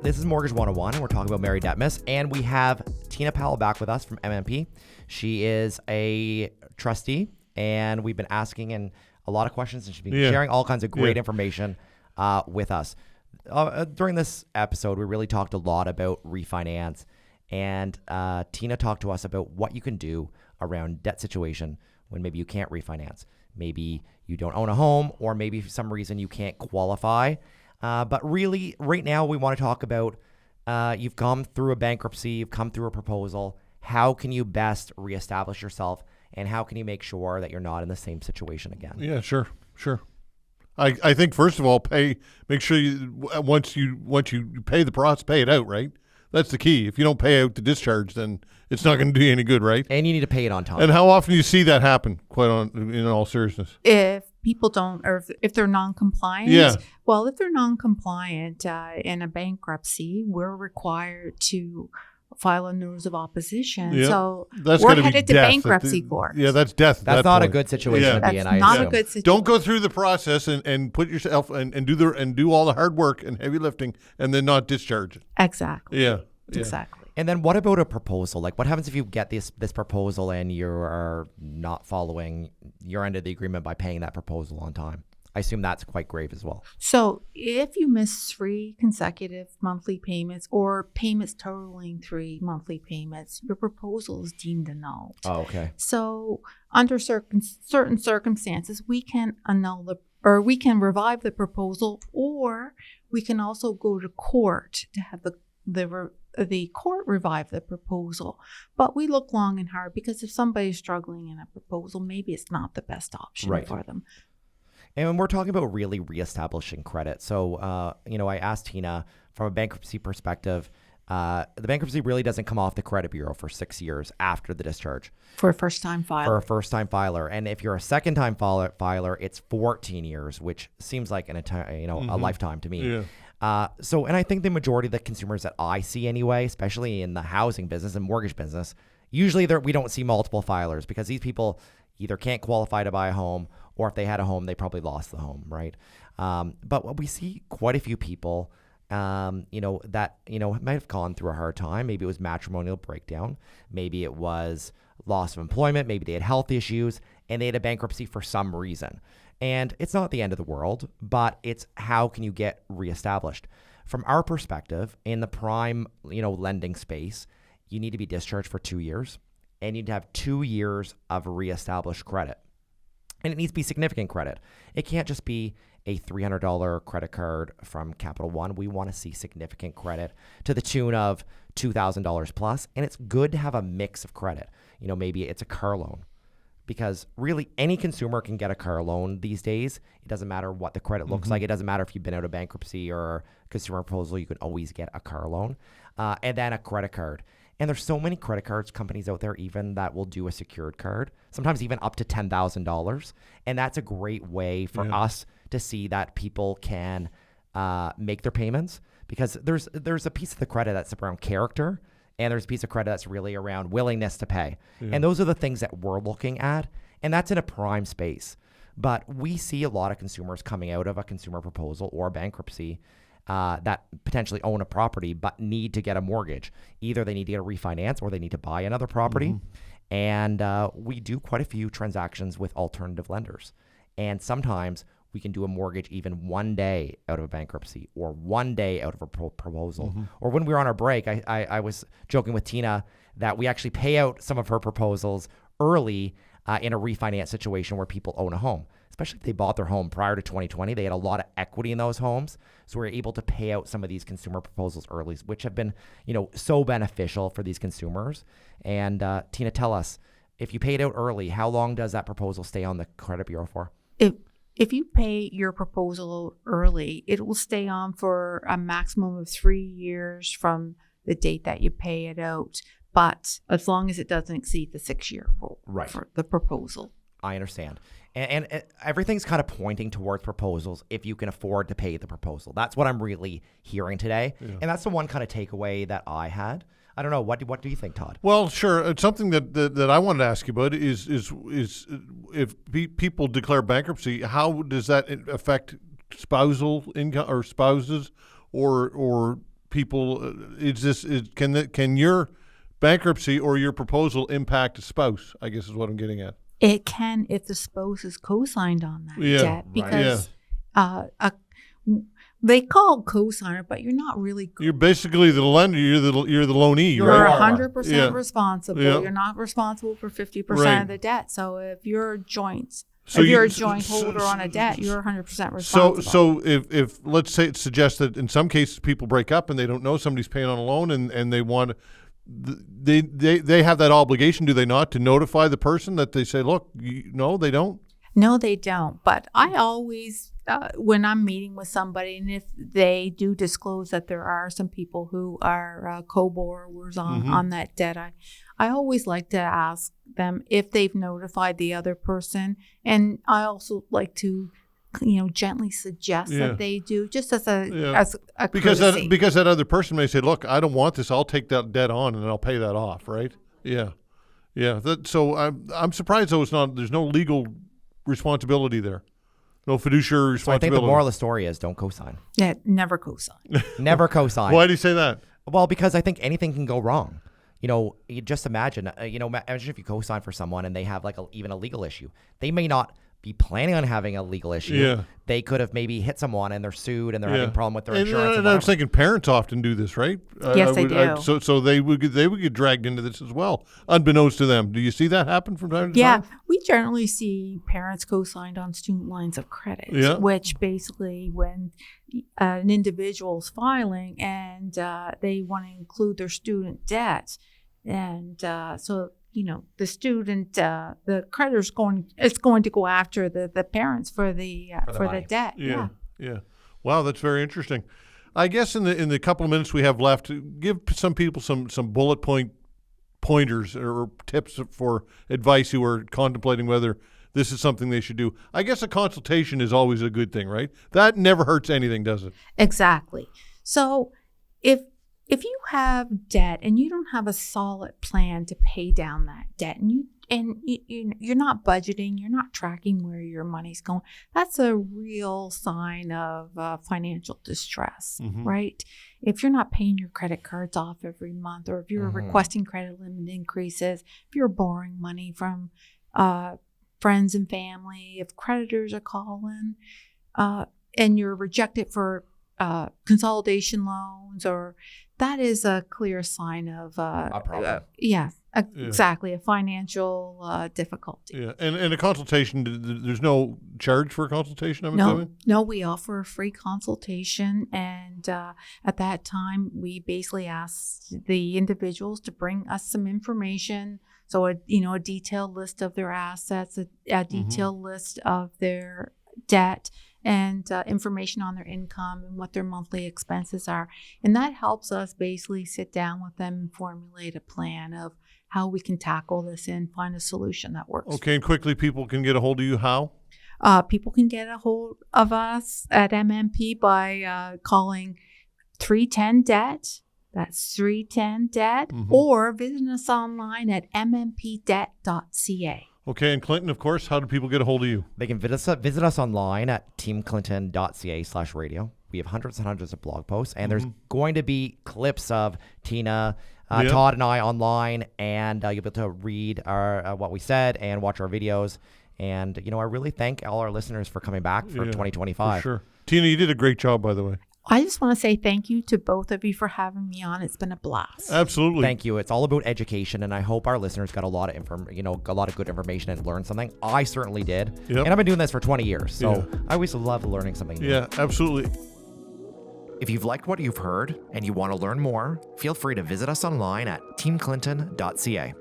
This is Mortgage 101, and we're talking about Married Debt Miss, and we have Tina Powell back with us from MMP. She is a trustee, and we've been asking a lot of questions, and she's been sharing all kinds of great information with us. During this episode, we really talked a lot about refinance, and Tina talked to us about what you can do around debt situation when maybe you can't refinance. Maybe you don't own a home, or maybe for some reason you can't qualify. But really, right now, we want to talk about you've come through a bankruptcy, you've come through a proposal. How can you best reestablish yourself, and how can you make sure that you're not in the same situation again? Yeah, sure. I think first of all, make sure you once you pay the process, pay it out, right? That's the key. If you don't pay out the discharge, then it's not going to do you any good, right? And you need to pay it on time. And how often do you see that happen? In all seriousness, if people don't, or if they're non-compliant, well, if they're non-compliant in a bankruptcy, we're required to file a notice of opposition. Yeah. So that's we're headed to bankruptcy court. Yeah, that's death. That's not a good situation to be in. That's not a good situation. Don't go through the process and put yourself and do all the hard work and heavy lifting and then not discharge it. Exactly. Yeah. Exactly. And then what about a proposal? Like, what happens if you get this proposal and you're not following your end of the agreement by paying that proposal on time? I assume that's quite grave as well. So if you miss 3 consecutive monthly payments or payments totaling 3 monthly payments, your proposal is deemed annulled. Oh, okay. So under certain circumstances, we can we can revive the proposal, or we can also go to court to have the court revive the proposal. But we look long and hard, because if somebody's struggling in a proposal, maybe it's not the best option for them. And we're talking about really reestablishing credit. So, I asked Tina, from a bankruptcy perspective, the bankruptcy really doesn't come off the credit bureau for 6 years after the discharge. For a first-time filer. And if you're a second-time filer, it's 14 years, which seems like a lifetime to me. Yeah. And I think the majority of the consumers that I see anyway, especially in the housing business and mortgage business, usually we don't see multiple filers, because these people either can't qualify to buy a home, or if they had a home, they probably lost the home, right? But what we see quite a few people, that might have gone through a hard time. Maybe it was matrimonial breakdown. Maybe it was loss of employment. Maybe they had health issues, and they had a bankruptcy for some reason. And it's not the end of the world, but it's how can you get reestablished? From our perspective, in the prime, lending space, you need to be discharged for 2 years, and you need to have 2 years of reestablished credit. And it needs to be significant credit. It can't just be a $300 credit card from Capital One. We want to see significant credit to the tune of $2,000 plus. And it's good to have a mix of credit. Maybe it's a car loan, because really any consumer can get a car loan these days. It doesn't matter what the credit looks like. It doesn't matter if you've been out of bankruptcy or consumer proposal. You can always get a car loan, and then a credit card. And there's so many credit cards companies out there even that will do a secured card, sometimes even up to $10,000. And that's a great way for us to see that people can make their payments, because there's a piece of the credit that's around character, and there's a piece of credit that's really around willingness to pay. Yeah. And those are the things that we're looking at, and that's in a prime space. But we see a lot of consumers coming out of a consumer proposal or bankruptcy that potentially own a property but need to get a mortgage. Either they need to get a refinance, or they need to buy another property. And we do quite a few transactions with alternative lenders. And sometimes we can do a mortgage even 1 day out of a bankruptcy, or 1 day out of a proposal. Or when we were on our break, I was joking with Tina that we actually pay out some of her proposals early in a refinance situation where people own a home. Especially if they bought their home prior to 2020, they had a lot of equity in those homes. So we're able to pay out some of these consumer proposals early, which have been, so beneficial for these consumers. And Tina, tell us, if you pay it out early, how long does that proposal stay on the credit bureau for? If you pay your proposal early, it will stay on for a maximum of 3 years from the date that you pay it out. But as long as it doesn't exceed the 6-year rule for the proposal. I understand. And everything's kind of pointing towards proposals if you can afford to pay the proposal. That's what I'm really hearing today. Yeah. And that's the one kind of takeaway that I had. I don't know. What do you think, Todd? Well, sure. It's something that I wanted to ask you about is if people declare bankruptcy, how does that affect spousal income or spouses or people? Can your bankruptcy or your proposal impact a spouse? I guess is what I'm getting at. It can if the spouse is co-signed on that debt, because they call co-signer, but you're not really. You're basically the lender. You're the loanee. You're right? 100% responsible. Yeah. You're not responsible for 50% Right. of the debt. So if you're a joint holder on a debt, you're 100% responsible. So if let's say it suggests that in some cases people break up and they don't know somebody's paying on a loan and they want. They have that obligation, do they not, to notify the person that they say, look, no, they don't? No, they don't. But I always, when I'm meeting with somebody, and if they do disclose that there are some people who are co-borrowers on that debt, I always like to ask them if they've notified the other person. And I also like to gently suggest that they do, just as a because courtesy. because that other person may say, look, I don't want this, I'll take that debt on and I'll pay that off, right? Yeah. So I'm surprised there's no legal responsibility there, no fiduciary responsibility. So I think the moral of the story is don't co-sign. Yeah, never co-sign. Never co-sign. Why do you say that? Well, because I think anything can go wrong. You just imagine, imagine if you co-sign for someone and they have even a legal issue. They may not be planning on having a legal issue. Yeah. They could have maybe hit someone and they're sued and they're having a problem with their and, insurance. And I was thinking parents often do this, right? Yes, they do. So they would get dragged into this as well, unbeknownst to them. Do you see that happen from time to Yeah, time? we generally see parents co-signed on student lines of credit, which basically when an individual's filing and they want to include their student debt, and so the student, the creditor's going to go after the parents for the debt. Yeah. Wow, that's very interesting. I guess in the couple of minutes we have left, give some people some bullet pointers or tips for advice who are contemplating whether this is something they should do. I guess a consultation is always a good thing, right? That never hurts anything, does it? Exactly. So if you have debt and you don't have a solid plan to pay down that debt, and you're not budgeting, you're not tracking where your money's going, that's a real sign of financial distress, right? If you're not paying your credit cards off every month, or if you're requesting credit limit increases, if you're borrowing money from friends and family, if creditors are calling, and you're rejected for consolidation loans, or that is a clear sign of a problem. Exactly, a financial difficulty. Yeah, and a consultation, there's no charge for a consultation, I'm assuming? No, we offer a free consultation, and at that time, we basically ask the individuals to bring us some information. So, a detailed list of their assets, a detailed list of their debt, and information on their income and what their monthly expenses are. And that helps us basically sit down with them and formulate a plan of how we can tackle this and find a solution that works. Okay, and quickly, people can get a hold of you how? People can get a hold of us at MMP by calling 310-DEBT. That's 310-DEBT, or visit us online at mmpdebt.ca. Okay, and Clinton, of course, how do people get a hold of you? They can visit us online at teamclinton.ca/radio. We have hundreds and hundreds of blog posts, and there's going to be clips of Tina, Todd, and I online, and you'll be able to read our what we said and watch our videos. And, I really thank all our listeners for coming back for 2025. For sure. Tina, you did a great job, by the way. I just want to say thank you to both of you for having me on. It's been a blast. Absolutely. Thank you. It's all about education, and I hope our listeners got a lot of a lot of good information and learned something. I certainly did. Yep. And I've been doing this for 20 years, so I always love learning something new. Yeah, absolutely. If you've liked what you've heard and you want to learn more, feel free to visit us online at teamclinton.ca.